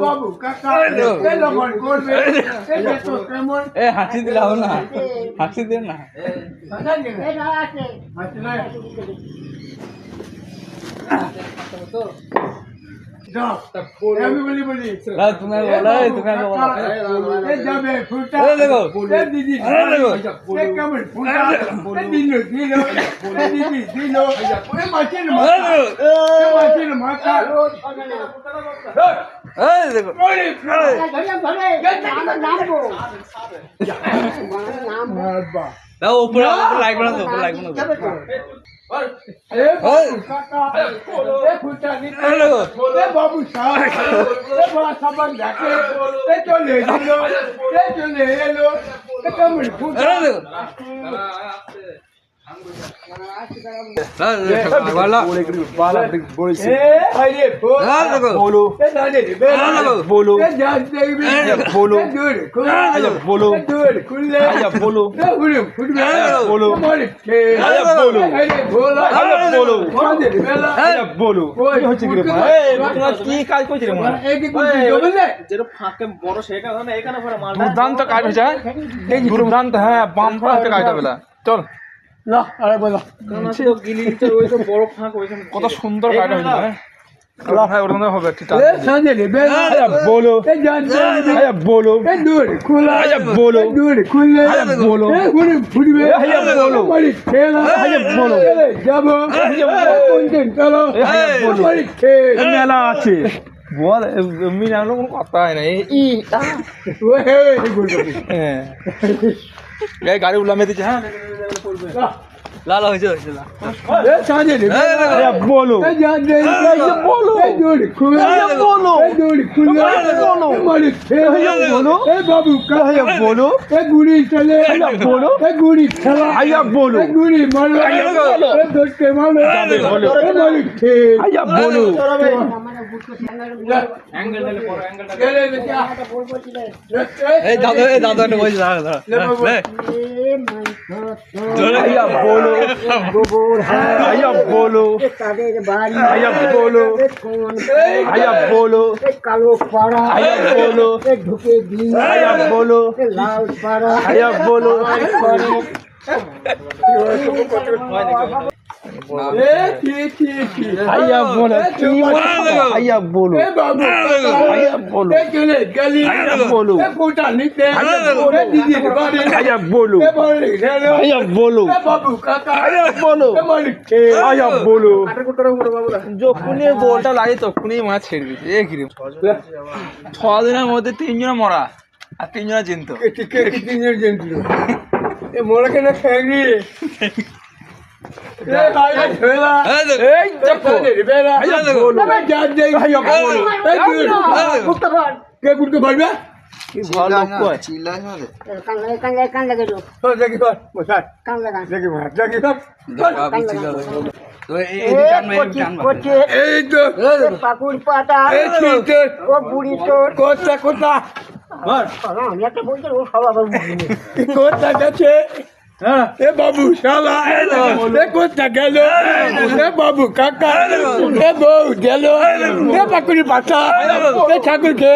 বাবু কাকা করবে হাসি দিলাম না, হাসি দিন না। আমি বলি বলি তুমি বলো, তুমি যাবে ফুটা দেখো দিদি কেমন ফুটা দিল দিল দিদি দিল মাছের মাছের মাথা দেখো উপরে লাগবে না, তো উপরে লাগবে না। বাবু সাবান দেখে চলে এলো কেমন ফুটা দুর্দান্ত কাজ হয়েছে, দুর্দান্ত। হ্যাঁ, বাম্পার হচ্ছে কাজটা বেলা। চল না আরে বলো কত সুন্দর কাজটা হয়েছে। হ্যাঁ, ওর মধ্যে হবে। বলো বলো দূর খোলা বলো দূর খুললে বলো ফুটবে বলো বলো যাবো কোনদিন চলো মেলা আছে বল, এমনি না কোনো কথা হয় না। হ্যাঁ, গাড়ি উল্লামে দিচ্ছে। হ্যাঁ, লালা হয়েছে বলো বাবু বলো গুড়ি চলে বলো গুড়ি খেলা বলো গুড়ি মারো ধরতে মারো বলো দাদা একটা বলছি বলো গোবর বলো তাদের বাড়ি বলো বলো কালো পাড়া বলো ঢুকে দিন বলো লাল পাড়া বলো যখনই বলটা লাগে তখনই মনে ছেড়ে দিচ্ছে। 6 দিনের মধ্যে 3 জন মরা আর 3 জন চিন্ত। মোরা কেন খেয়ে পাকুড় পাতা ও বুড়ি তোর কোথা কোথা একটা বলছে ও সব আবার কোথা গেছে এ বাবু শালা এ কোথা গেল এ বাবু কাকা এ বউ গেল এ পাকুড়ি পাতা এ ঠাকুরকে